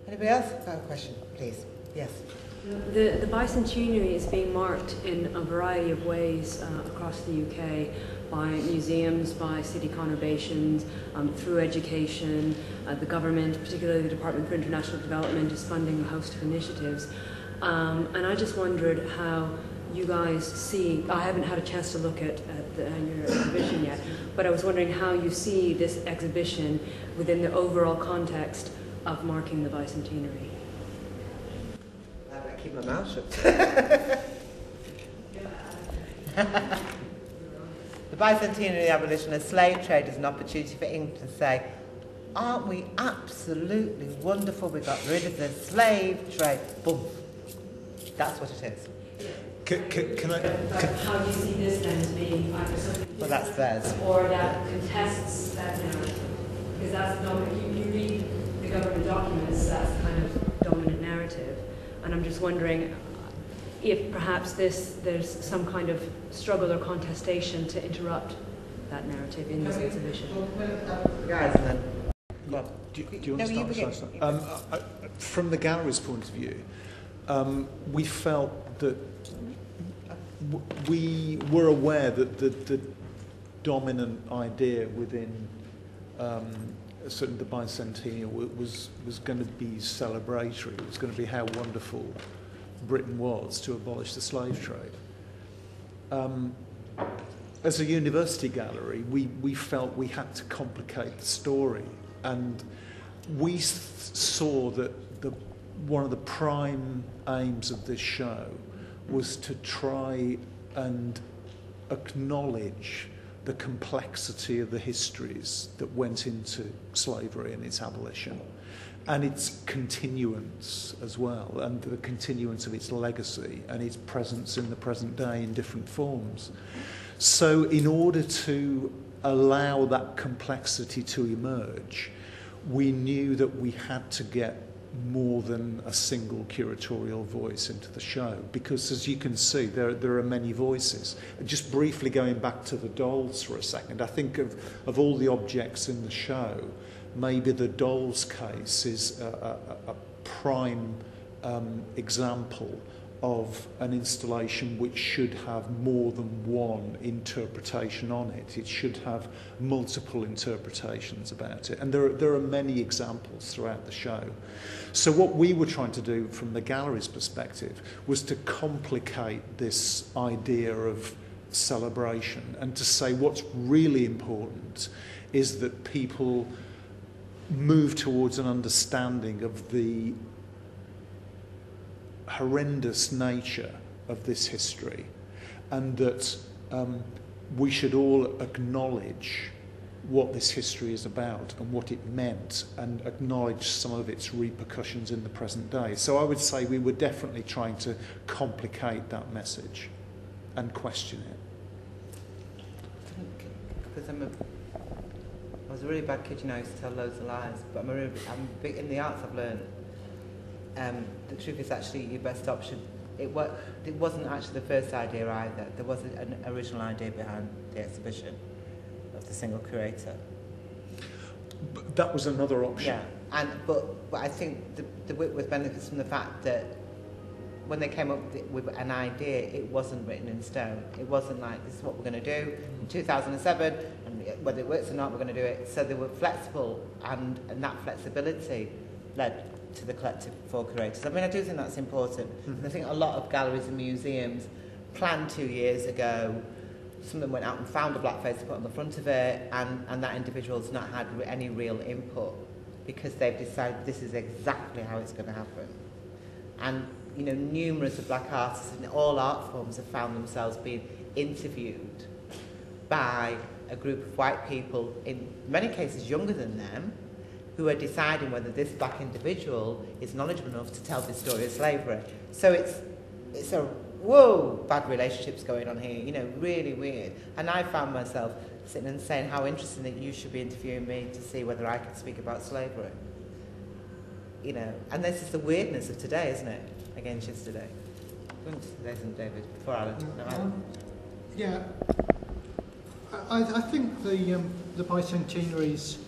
Anybody else got a question, please? Yes. The bicentenary is being marked in a variety of ways across the UK by museums, by city conurbations, through education. The government, particularly the Department for International Development, is funding a host of initiatives. And I just wondered how you guys see, I haven't had a chance to look at your exhibition yet, but I was wondering how you see this exhibition within the overall context of marking the bicentenary. I better keep my mouth shut. The bicentenary of the abolition of slave trade is an opportunity for England to say, aren't we absolutely wonderful? We got rid of the slave trade. Boom. That's what it is. How do you see this then as being either something well, that's theirs. or that contests that narrative? Because that's the dominant, you read the government documents, that's the kind of dominant narrative. And I'm just wondering if perhaps there's some kind of struggle or contestation to interrupt that narrative in this exhibition. Guys, and then... Do you want to start? From the gallery's point of view, we felt that we were aware that the dominant idea within certainly the bicentennial was going to be celebratory. It was going to be how wonderful Britain was to abolish the slave trade. As a university gallery, we felt we had to complicate the story, and we saw that one of the prime aims of this show was to try and acknowledge the complexity of the histories that went into slavery and its abolition, and its continuance as well, and the continuance of its legacy and its presence in the present day in different forms. So in order to allow that complexity to emerge, we knew that we had to get more than a single curatorial voice into the show, because as you can see there are many voices. Just briefly going back to the dolls for a second, I think of all the objects in the show, maybe the dolls case is a prime example of an installation which should have more than one interpretation on it. It should have multiple interpretations about it. And there are many examples throughout the show. So what we were trying to do from the gallery's perspective was to complicate this idea of celebration and to say what's really important is that people move towards an understanding of the horrendous nature of this history, and that we should all acknowledge what this history is about and what it meant, and acknowledge some of its repercussions in the present day. So I would say we were definitely trying to complicate that message and question it. Because I was a really bad kid, I used to tell loads of lies, but I'm big in the arts. I've learned the truth is actually your best option. It wasn't actually the first idea either. There was an original idea behind the exhibition of the single curator. But that was another option. Yeah, but I think the Whitworth benefits from the fact that when they came up with an idea, it wasn't written in stone. It wasn't like, this is what we're going to do in 2007, and whether it works or not, we're going to do it. So they were flexible, and that flexibility led to the collective for curators. I mean, I do think that's important. Mm-hmm. I think a lot of galleries and museums planned 2 years ago. Some of them went out and found a blackface to put on the front of it, and that individual's not had any real input because they've decided this is exactly how it's going to happen. And numerous of black artists in all art forms have found themselves being interviewed by a group of white people, in many cases younger than them, who are deciding whether this black individual is knowledgeable enough to tell the story of slavery. So it's a bad relationships going on here, really weird. And I found myself sitting and saying how interesting that you should be interviewing me to see whether I could speak about slavery. And this is the weirdness of today, isn't it? Against yesterday. Today's in David, before Alan. No, Alan. Yeah, I think the bicentenary's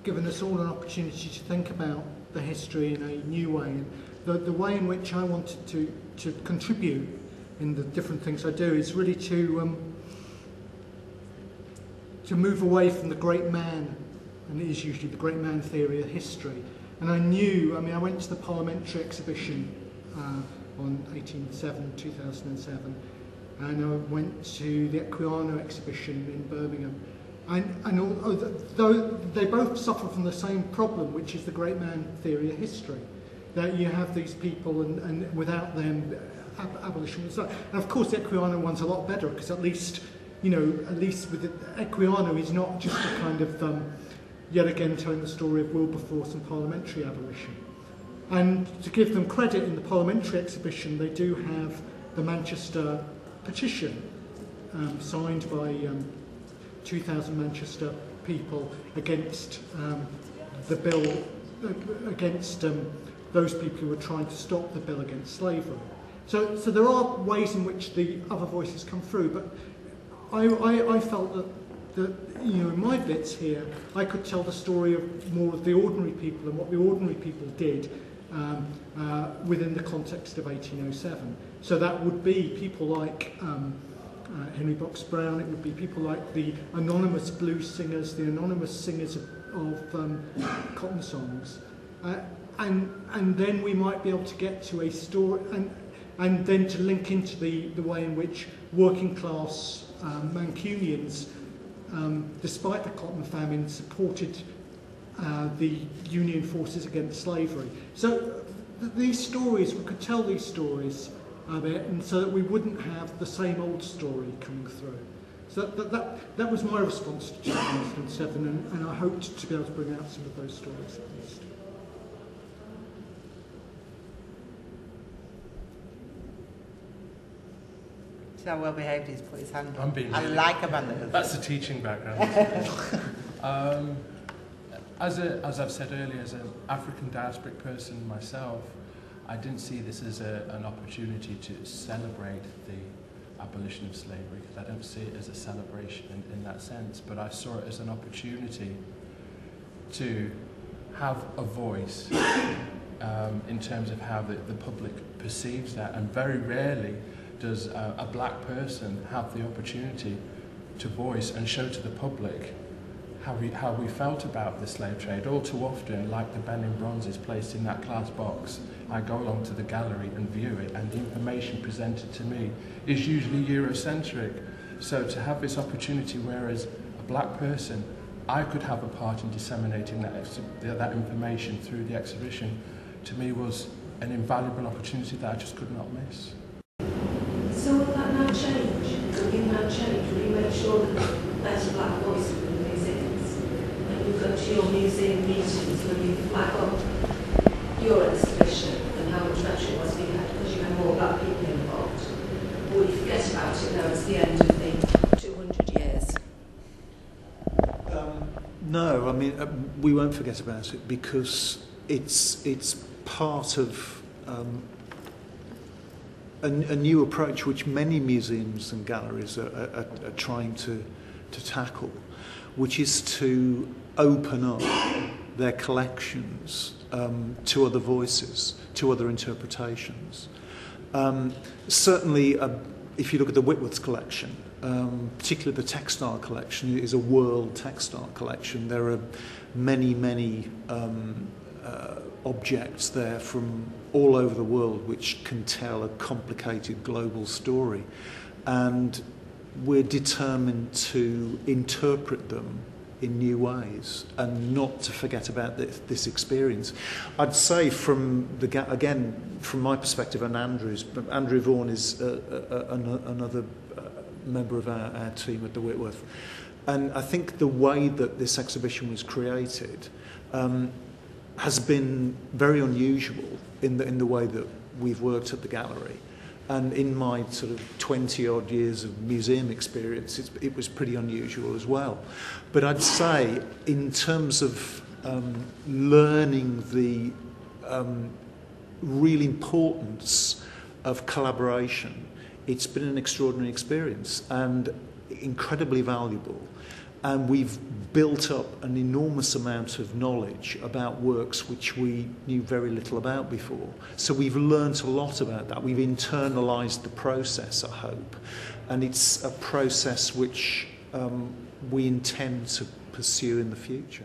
given us all an opportunity to think about the history in a new way. And the way in which I wanted to contribute in the different things I do is really to move away from the great man, and it is usually the great man theory of history. And I went to the parliamentary exhibition on 2007, and I went to the Equiano exhibition in Birmingham. And although they both suffer from the same problem, which is the great man theory of history, that you have these people and without them, abolition was done. And of course the Equiano one's a lot better, because at least with the Equiano is not just a kind of yet again telling the story of Wilberforce and parliamentary abolition. And to give them credit, in the parliamentary exhibition they do have the Manchester petition signed by 2,000 Manchester people against the bill, against those people who were trying to stop the bill against slavery. So there are ways in which the other voices come through, but I felt that in my bits here, I could tell the story of more of the ordinary people and what the ordinary people did within the context of 1807. So that would be people like Henry Box Brown, it would be people like the anonymous blues singers, the anonymous singers of cotton songs. And then we might be able to get to a story, and then to link into the way in which working class Mancunians, despite the cotton famine, supported the Union forces against slavery. So these stories, we could tell these stories a bit, and so that we wouldn't have the same old story coming through. So that was my response to 2007, and I hoped to be able to bring out some of those stories at least. How well behaved he's put his hand I'm on. being I really, like a man that does that's that. the teaching background. As I've said earlier, as an African diasporic person myself, I didn't see this as an opportunity to celebrate the abolition of slavery, because I don't see it as a celebration in that sense, but I saw it as an opportunity to have a voice in terms of how the public perceives that, and very rarely does a black person have the opportunity to voice and show to the public how we felt about the slave trade. All too often, like the Ben in bronzes placed in that glass box, I go along to the gallery and view it, and the information presented to me is usually Eurocentric. So to have this opportunity, whereas a black person, I could have a part in disseminating that information through the exhibition, to me was an invaluable opportunity that I just could not miss. So will that now change? Will you now change? Will you make sure that there's a black voice within the museums? When you go to your museum meetings, will you flag up your exhibition and how much better it was because you had more black people involved? Or will you forget about it now it's the end of the 200 years? No, I mean, we won't forget about it, because it's part of a new approach which many museums and galleries are trying to tackle, which is to open up their collections to other voices, to other interpretations. Certainly, if you look at the Whitworth collection, particularly the textile collection, is a world textile collection. There are many objects there from all over the world which can tell a complicated global story, and we're determined to interpret them in new ways and not to forget about this experience. I'd say from my perspective, and Andrew Vaughan is another member of our team at the Whitworth, and I think the way that this exhibition was created has been very unusual in the way that we've worked at the gallery. And in my sort of 20-odd years of museum experience, it was pretty unusual as well. But I'd say, in terms of learning the real importance of collaboration, it's been an extraordinary experience and incredibly valuable. And we've built up an enormous amount of knowledge about works which we knew very little about before. So we've learnt a lot about that. We've internalised the process, I hope. And it's a process which we intend to pursue in the future.